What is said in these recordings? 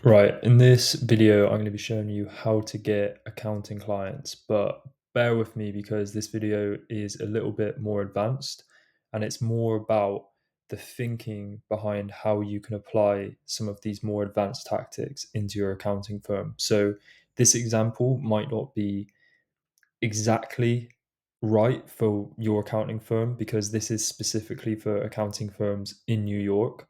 Right, in this video, I'm going to be showing you how to get accounting clients, but bear with me because this video is a little bit more advanced and it's more about the thinking behind how you can apply some of these more advanced tactics into your accounting firm. So, this example might not be exactly right for your accounting firm because this is specifically for accounting firms in New York,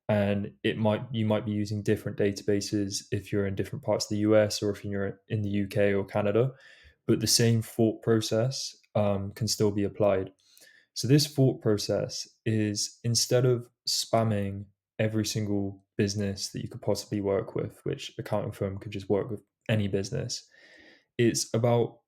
and you might be using different databases if you're in different parts of the US or if you're in the UK or Canada, but the same thought process can still be applied. So this thought process is, instead of spamming every single business that you could possibly work with, which accounting firm could just work with any business, it's about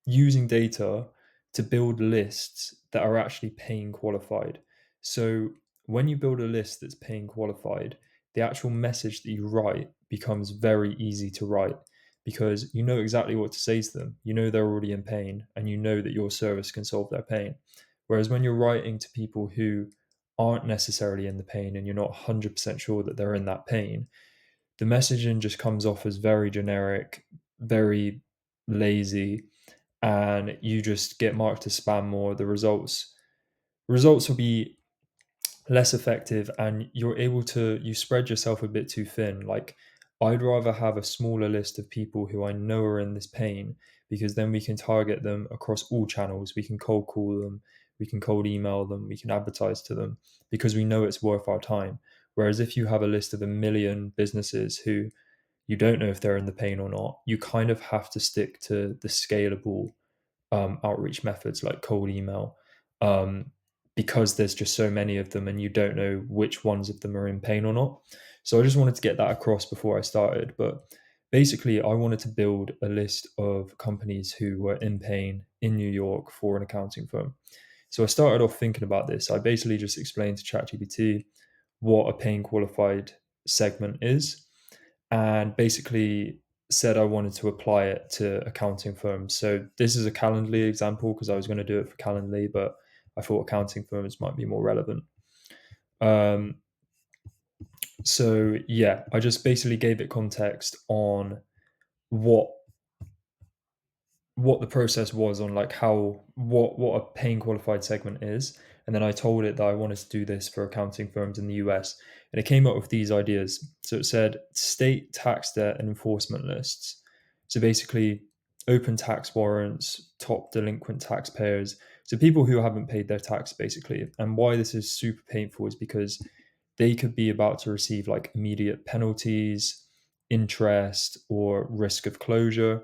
using data to build lists that are actually paying qualified. So when you build a list that's paying qualified, the actual message that you write becomes very easy to write because you know exactly what to say to them. You know they're already in pain and you know that your service can solve their pain. Whereas when you're writing to people who aren't necessarily in the pain and you're not 100% sure that they're in that pain, the messaging just comes off as very generic, very lazy, and you just get marked as spam more. The results will be less effective, and you spread yourself a bit too thin. Like, I'd rather have a smaller list of people who I know are in this pain, because then we can target them across all channels. We can cold call them, we can cold email them, we can advertise to them because we know it's worth our time. Whereas if you have a list of a million businesses who you don't know if they're in the pain or not, you kind of have to stick to the scalable outreach methods like cold email, um, because there's just so many of them and you don't know which ones of them are in pain or not. So I just wanted to get that across before I started. But basically, I wanted to build a list of companies who were in pain in New York for an accounting firm. So I started off thinking about this. I basically just explained to ChatGPT what a paying qualified segment is, and basically said I wanted to apply it to accounting firms. So this is a Calendly example because I was going to do it for Calendly, but I thought accounting firms might be more relevant. Um, so yeah, I just basically gave it context on what what the process was, on like how what a paying qualified segment is, and then I told it that I wanted to do this for accounting firms in the US, and it came up with these ideas. So it said state tax debt and enforcement lists. So basically, open tax warrants, top delinquent taxpayers, so people who haven't paid their tax basically. And why this is super painful is because they could be about to receive like immediate penalties, interest, or risk of closure.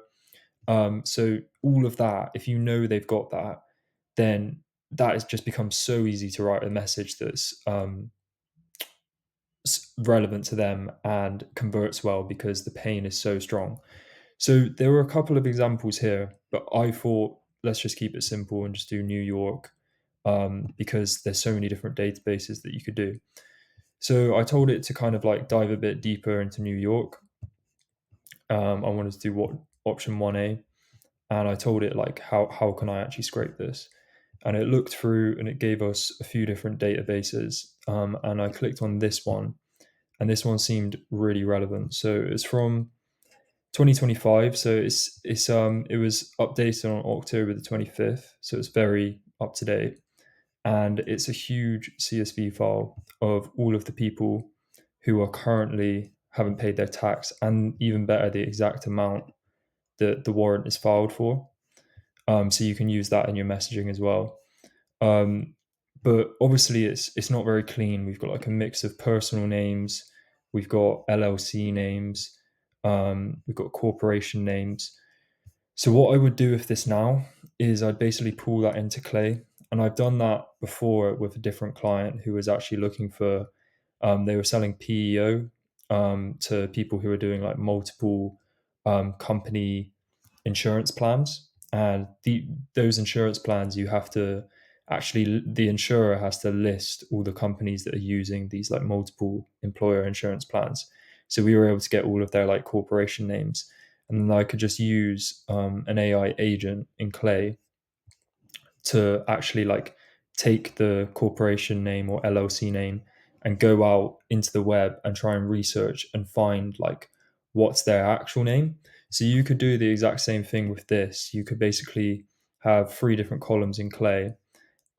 So all of that, if you know they've got that, then that has just become so easy to write a message that's relevant to them and converts well because the pain is so strong. So there were a couple of examples here, but I thought let's just keep it simple and just do New York, because there's so many different databases that you could do. So I told it to kind of like dive a bit deeper into New York. I wanted to do what option 1A, and I told it like how can I actually scrape this, and it looked through and it gave us a few different databases, and I clicked on this one, and this one seemed really relevant. So it's from 2025, so it was updated on October the 25th, so it's very up to date, and it's a huge CSV file of all of the people who are currently haven't paid their tax, and even better, the exact amount that the warrant is filed for. So you can use that in your messaging as well. Um, but obviously, it's not very clean. We've got like a mix of personal names, we've got LLC names, we've got corporation names. So what I would do with this now is I'd basically pull that into Clay, and I've done that before with a different client who was actually looking for. They were selling PEO to people who are doing like multiple company insurance plans, and those insurance plans, you have to actually, the insurer has to list all the companies that are using these like multiple employer insurance plans. So we were able to get all of their like corporation names, and then I could just use an AI agent in Clay to actually like take the corporation name or LLC name and go out into the web and try and research and find like what's their actual name. So you could do the exact same thing with this. You could basically have three different columns in Clay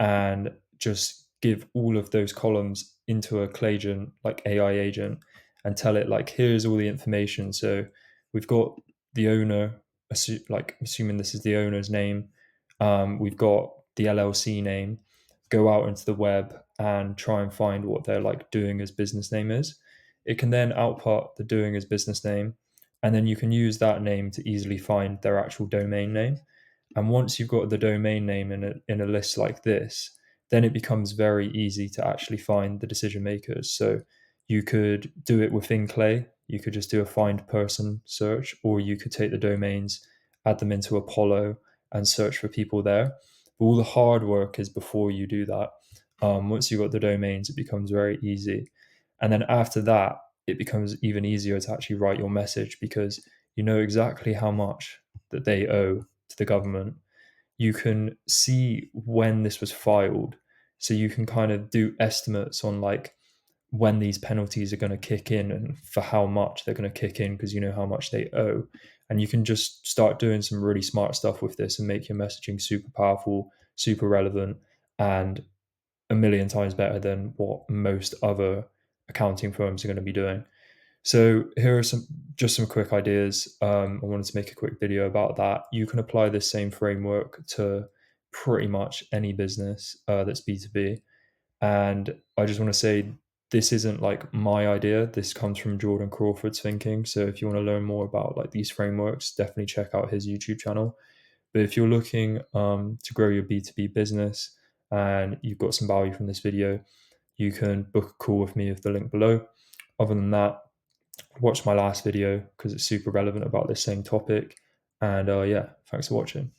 and just give all of those columns into a Clayagent, like AI agent, and tell it like, here's all the information. So we've got the owner, assuming this is the owner's name. We've got the LLC name. Go out into the web and try and find what their like doing as business name is. It can then output the doing as business name, and then you can use that name to easily find their actual domain name. And once you've got the domain name in a list like this, then it becomes very easy to actually find the decision makers. So you could do it within Clay. You could just do a find person search, or you could take the domains, add them into Apollo, and search for people there. But all the hard work is before you do that. Once you've got the domains, it becomes very easy. And then after that, it becomes even easier to actually write your message because you know exactly how much that they owe to the government. You can see when this was filed. So you can kind of do estimates on like when these penalties are going to kick in and for how much they're going to kick in because you know how much they owe. And you can just start doing some really smart stuff with this and make your messaging super powerful, super relevant, and a million times better than what most other accounting firms are going to be doing. So here are some quick ideas. I wanted to make a quick video about that. You can apply this same framework to pretty much any business that's B2B. And I just want to say this isn't like my idea. This comes from Jordan Crawford's thinking. So if you want to learn more about like these frameworks, definitely check out his YouTube channel. But if you're looking to grow your B2B business and you've got some value from this video, you can book a call with me with the link below. Other than that, watch my last video because it's super relevant about this same topic. And yeah, thanks for watching.